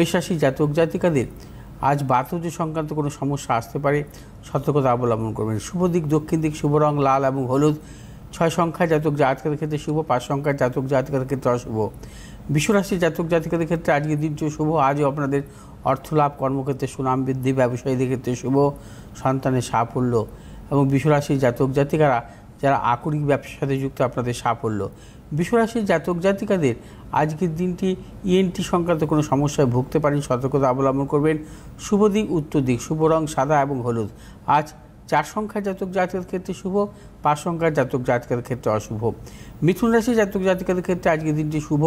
মেষরাশি জাতক জাতিকাদের আজ বাতজ সংক্রান্ত কোনো সমস্যা আসতে পারে, সতর্কতা অবলম্বন করবেন। শুভ দিক দক্ষিণ দিক, শুভ রং লাল এবং হলুদ। 6 সংখ্যার জাতক জাতিকাদের ক্ষেত্রে শুভ, 5 সংখ্যার জাতক জাতিকাদের ক্ষেত্রে অশুভ। বিশ্বরাশি জাতক জাতিকাদের ক্ষেত্রে আজকের দিনটি শুভ। আজও আপনাদের অর্থলাভ, কর্মক্ষেত্রে সুনাম বৃদ্ধি, ব্যবসায়ীদের ক্ষেত্রে শুভ, সন্তানের সাফল্য এবং বিশ্বরাশির জাতক জাতিকারা যারা আকরিক ব্যবসার সাথে যুক্ত আপনাদের সাফল্য। বিশ্বরাশির জাতক জাতিকাদের আজকের দিনটি ইএনটি সংক্রান্ত কোনো সমস্যায় ভুগতে পারেন, সতর্কতা অবলম্বন করবেন। শুভ দিক উত্তর দিক, শুভ রং সাদা এবং হলুদ। আজ 4 সংখ্যার জাতক জাতিকাদের ক্ষেত্রে শুভ, 5 সংখ্যার জাতক জাতিকাদের ক্ষেত্রে অশুভ। মিথুন রাশির জাতক জাতিকাদের ক্ষেত্রে আজকের দিনটি শুভ।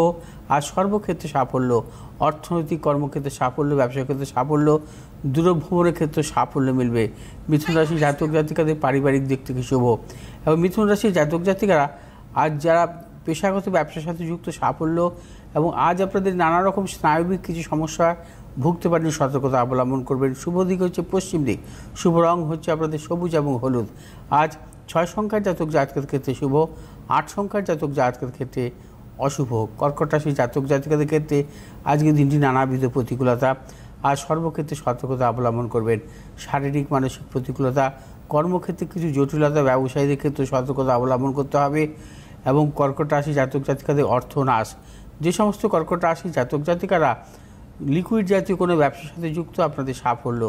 আজ সর্বক্ষেত্রে সাফল্য, অর্থনৈতিক কর্মক্ষেত্রে সাফল্য, ব্যবসার ক্ষেত্রে সাফল্য, দূরভ্রমণের ক্ষেত্রে সাফল্য মিলবে। মিথুন রাশির জাতক জাতিকাদের পারিবারিক দিক থেকে শুভ এবং মিথুন রাশির জাতক জাতিকারা আজ যারা পেশাগত ব্যবসার সাথে যুক্ত সাফল্য এবং আজ আপনাদের নানা রকম স্নায়বিক কিছু সমস্যা ভুগতে পারেন, সতর্কতা অবলম্বন করবেন। শুভ দিক হচ্ছে পশ্চিম দিক, শুভ রং হচ্ছে আপনাদের সবুজ এবং হলুদ। আজ 6 সংখ্যার জাতক জাতকের ক্ষেত্রে শুভ, 8 সংখ্যার জাতক জাতকের ক্ষেত্রে অশুভ। কর্কট রাশির জাতক জাতিকাদের ক্ষেত্রে আজকের দিনটি নানাবিধ প্রতিকূলতা। আজ সর্বক্ষেত্রে সতর্কতা অবলম্বন করবেন। শারীরিক মানসিক প্রতিকূলতা, কর্মক্ষেত্রে কিছু জটিলতা, ব্যবসায়ীদের ক্ষেত্রে সতর্কতা অবলম্বন করতে হবে এবং কর্কট রাশি জাতক জাতিকাদের অর্থনাশ। যে সমস্ত কর্কট রাশি জাতক জাতিকারা লিকুইড জাতীয় কোনো ব্যবসার সাথে যুক্ত আপনাদের সাফল্য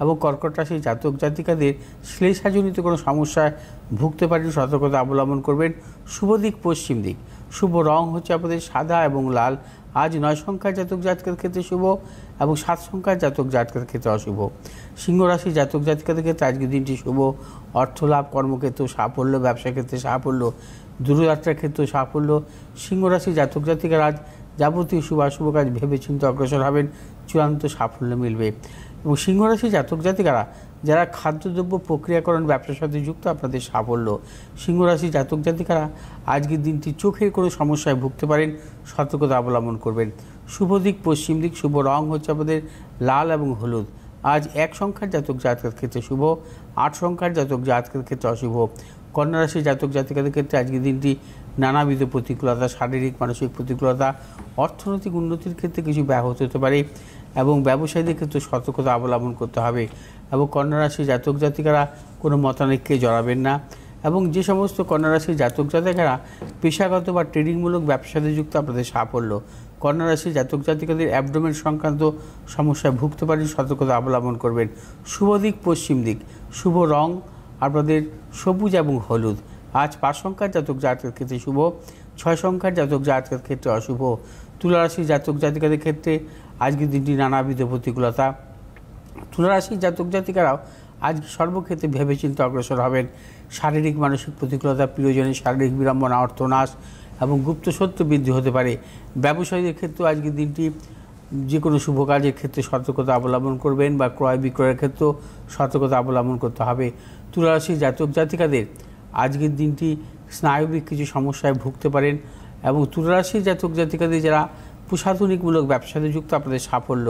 এবং কর্কট রাশি জাতক জাতিকাদের শ্লেষাজনিত কোনো সমস্যায় ভুগতে পারেন, সতর্কতা অবলম্বন করবেন। শুভ দিক পশ্চিম দিক, শুভ রং হচ্ছে আপনাদের সাদা এবং লাল। আজ 9 সংখ্যার জাতক জাতকের ক্ষেত্রে শুভ এবং 7 সংখ্যার জাতক জাতকের ক্ষেত্রে অশুভ। সিংহ রাশি জাতক জাতিকাদের ক্ষেত্রে আজকের দিনটি শুভ। অর্থলাভ, কর্মক্ষেত্রে সাফল্য, ব্যবসা ক্ষেত্রে সাফল্য, দূরযাত্রার ক্ষেত্রে সাফল্য। সিংহ রাশি জাতক জাতিকারা আজ যাবতীয় শুভ কাজ ভেবেচিন্তে অগ্রসর হবেন, চূড়ান্ত সাফল্য মিলবে। এবং সিংহ রাশি জাতক জাতিকারা যারা খাদ্যদ্রব্য প্রক্রিয়াকরণ ব্যবসার সাথে যুক্ত আপনাদের সাফল্য। সিংহ রাশি জাতক জাতিকারা আজকের দিনটি চোখের কোনো সমস্যায় ভুগতে পারেন, সতর্কতা অবলম্বন করবেন। শুভ দিক পশ্চিম দিক, শুভ রং হচ্ছে আপনাদের লাল এবং হলুদ। আজ 1 সংখ্যার জাতক জাতকের ক্ষেত্রে শুভ, 8 সংখ্যার জাতক জাতকের ক্ষেত্রে অশুভ। কন্যা রাশি জাতক জাতিকাদের ক্ষেত্রে আজকের দিনটি নানাবিধ প্রতিকূলতা, শারীরিক মানসিক প্রতিকূলতা, অর্থনৈতিক উন্নতির ক্ষেত্রে কিছু ব্যাহত হতে পারে এবং ব্যবসায়ীদের ক্ষেত্রে সতর্কতা অবলম্বন করতে হবে এবং কন্যা রাশি জাতক জাতিকারা কোনো মতানৈক্যে জড়াবেন না এবং যে সমস্ত কন্যা রাশির জাতক জাতিকারা পেশাগত বা ট্রেডিংমূলক ব্যবসার সাথে যুক্ত আপনাদের সাফল্য। কন্যা রাশি জাতক জাতিকাদের অ্যাবডোমেন সংক্রান্ত সমস্যায় ভুগতে পারেন, সতর্কতা অবলম্বন করবেন। শুভ দিক পশ্চিম দিক, শুভ রং আপনাদের সবুজ এবং হলুদ। আজ 5 সংখ্যার জাতক জাতকের ক্ষেত্রে শুভ, 6 সংখ্যার জাতক জাতকের ক্ষেত্রে অশুভ। তুলা রাশির জাতক জাতিকাদের ক্ষেত্রে আজকের দিনটি নানাবিধ প্রতিকূলতা। তুলা রাশির জাতক জাতিকারাও আজ সর্বক্ষেত্রে ভেবেচিন্তে অগ্রসর হবেন। শারীরিক মানসিক প্রতিকূলতা, প্রিয়জনের শারীরিক বিড়ম্বনা, অর্থনাশ এবং গুপ্ত শত্রু বৃদ্ধি হতে পারে। ব্যবসায়ীদের ক্ষেত্রেও আজকের দিনটি যে কোনো শুভ কাজের ক্ষেত্রে সতর্কতা অবলম্বন করবেন বা ক্রয় বিক্রয়ের ক্ষেত্রেও সতর্কতা অবলম্বন করতে হবে। তুলা রাশির জাতক জাতিকাদের আজকের দিনটি স্নায়বিক কিছু সমস্যায় ভুগতে পারেন এবং তুলা রাশির জাতক জাতিকাদের যারা প্রশাসনিকমূলক ব্যবসাতে যুক্ত আপনাদের সাফল্য।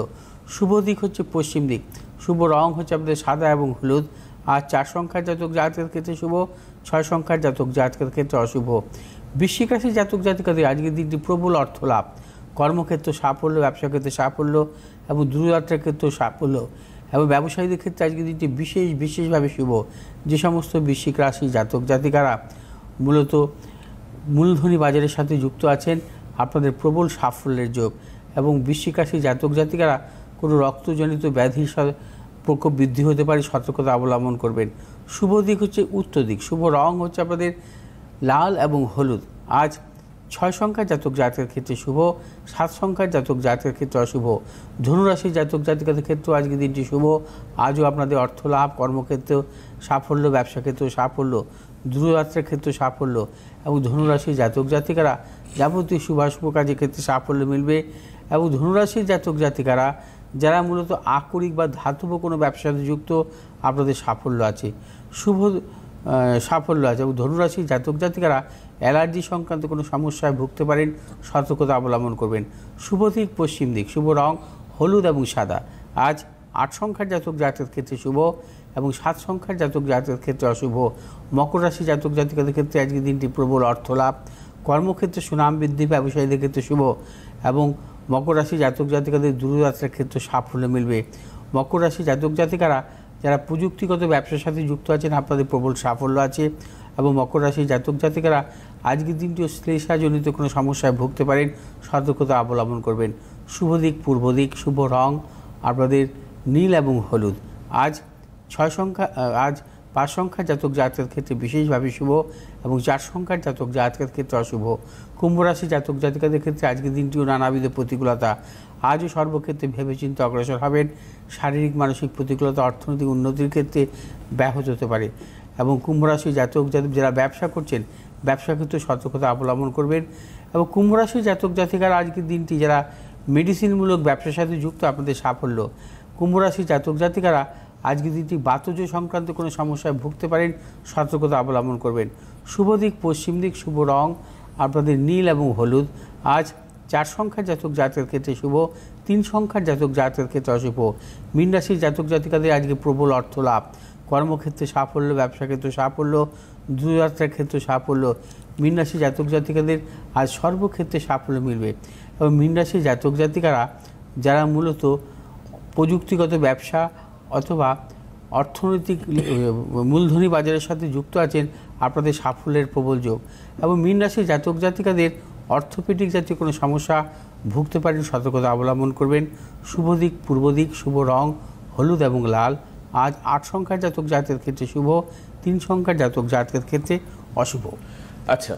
শুভ দিক হচ্ছে পশ্চিম দিক, শুভ রং হচ্ছে আপনাদের সাদা এবং হলুদ। আর 4 সংখ্যার জাতক জাতকের ক্ষেত্রে শুভ, 6 সংখ্যার জাতক জাতকের ক্ষেত্রে অশুভ। বৃশ্চিক রাশির জাতক জাতিকাদের আজকের দিনটি প্রবল অর্থলাভ, কর্মক্ষেত্রে সাফল্য, ব্যবসা ক্ষেত্রে সাফল্য এবং দূরযাত্রার ক্ষেত্রেও সাফল্য এবং ব্যবসায়ীদের ক্ষেত্রে আজকের দিনটি বিশেষভাবে শুভ। যে সমস্ত বৃশ্চিক রাশি জাতক জাতিকারা মূলত মূলধনী বাজারের সাথে যুক্ত আছেন, আপনাদের প্রবল সাফল্যের যোগ এবং বৃশ্চিক রাশি জাতক জাতিকারা কোনো রক্তজনিত ব্যাধির প্রকোপ বৃদ্ধি হতে পারে, সতর্কতা অবলম্বন করবেন। শুভ দিক হচ্ছে উত্তর দিক, শুভ রং হচ্ছে আপনাদের লাল এবং হলুদ। আজ 6 সংখ্যার জাতক জাতকের ক্ষেত্রে শুভ, 7 সংখ্যার জাতক জাতকের ক্ষেত্রে অশুভ। ধনুরাশির জাতক জাতিকাদের ক্ষেত্রেও আজকের দিনটি শুভ। আজও আপনাদের অর্থলাভ, কর্মক্ষেত্রেও সাফল্য, ব্যবসা ক্ষেত্রেও সাফল্য, দূরযাত্রার ক্ষেত্রে সাফল্য এবং ধনুরাশির জাতক জাতিকারা যাবতীয় শুভ কাজের ক্ষেত্রে সাফল্য মিলবে এবং ধনুরাশির জাতক জাতিকারা যারা মূলত আকরিক বা ধাতব কোনো ব্যবসার সাথে যুক্ত আপনাদের সাফল্য আছে, শুভ সাফল্য আছে এবং ধনুরাশির জাতক জাতিকারা অ্যালার্জি সংক্রান্ত কোনো সমস্যায় ভুগতে পারেন, সতর্কতা অবলম্বন করবেন। শুভ দিক পশ্চিম দিক, শুভ রং হলুদ এবং সাদা। আজ 8 সংখ্যার জাতক জাতকের ক্ষেত্রে শুভ এবং 7 সংখ্যার জাতক জাতকের ক্ষেত্রে অশুভ। মকর রাশি জাতক জাতিকাদের ক্ষেত্রে আজকের দিনটি প্রবল অর্থলাভ, কর্মক্ষেত্রে সুনাম বৃদ্ধি, ব্যবসায়ীদের ক্ষেত্রে শুভ এবং মকর রাশি জাতক জাতিকাদের দূরযাত্রার ক্ষেত্রে সাফল্য মিলবে। মকর রাশি জাতক জাতিকারা যারা প্রযুক্তিগত ব্যবসার সাথে যুক্ত আছেন আপনাদের প্রবল সাফল্য আছে। এবং মকর রাশি জাতক জাতিকারা আজকের দিনটিও শ্লেষাজনিত কোনো সমস্যায় ভুগতে পারেন, সতর্কতা অবলম্বন করবেন। শুভ দিক পূর্ব দিক, শুভ রং আপনাদের নীল এবং হলুদ। আজ 5 সংখ্যার জাতক জাতকের ক্ষেত্রে বিশেষভাবে শুভ এবং 4 সংখ্যার জাতক জাতকের ক্ষেত্রে অশুভ। কুম্ভ রাশি জাতক জাতিকাদের ক্ষেত্রে আজকের দিনটিও নানাবিধ প্রতিকূলতা। আজও সর্বক্ষেত্রে ভেবেচিন্তে অগ্রসর হবেন। শারীরিক মানসিক প্রতিকূলতা অর্থনৈতিক উন্নতির ক্ষেত্রে ব্যাহত হতে পারে। এবং কুম্ভ রাশি জাতক যারা ব্যবসা করছেন ব্যবসা ক্ষেত্রে সতর্কতা অবলম্বন করবেন। এবং কুম্ভ রাশি জাতক জাতিকারা আজকের দিনটি যারা মেডিসিনমূলক ব্যবসার সাথে যুক্ত আপনাদের সাফল্য। কুম্ভ রাশি জাতক জাতিকারা আজকের দিনটি বাতজ সংক্রান্ত কোনো সমস্যায় ভুগতে পারেন, সতর্কতা অবলম্বন করবেন। শুভ দিক পশ্চিম দিক, শুভ রং আপনাদের নীল এবং হলুদ। আজ 4 সংখ্যার জাতক জাতকের ক্ষেত্রে শুভ, 3 সংখ্যার জাতক জাতকের ক্ষেত্রে অশুভ। মীন রাশির জাতক জাতিকাদের আজকে প্রবল অর্থ লাভ, কর্মক্ষেত্রে সাফল্য, ব্যবসা ক্ষেত্রে সাফল্য, দূরযাত্রার ক্ষেত্রে সাফল্য। মীন রাশি জাতক জাতিকাদের আজ সর্বক্ষেত্রে সাফল্য মিলবে। এবং মীন রাশির জাতক জাতিকারা যারা মূলত প্রযুক্তিগত ব্যবসা অথবা অর্থনৈতিক মূলধনী বাজারের সাথে যুক্ত আছেন আপনাদের সাফল্যের প্রবল যোগ। এবং মীন রাশির জাতক জাতিকাদের অর্থোপেডিক জাতীয় কোনো সমস্যা ভুগতে পারেন, সতর্কতা অবলম্বন করবেন। শুভ দিক পূর্ব দিক, শুভ রং হলুদ এবং লাল। আজ 8 সংখ্যার জাতক জাতকের ক্ষেত্রে শুভ, 3 সংখ্যার জাতক জাতকের ক্ষেত্রে অশুভ। আচ্ছা।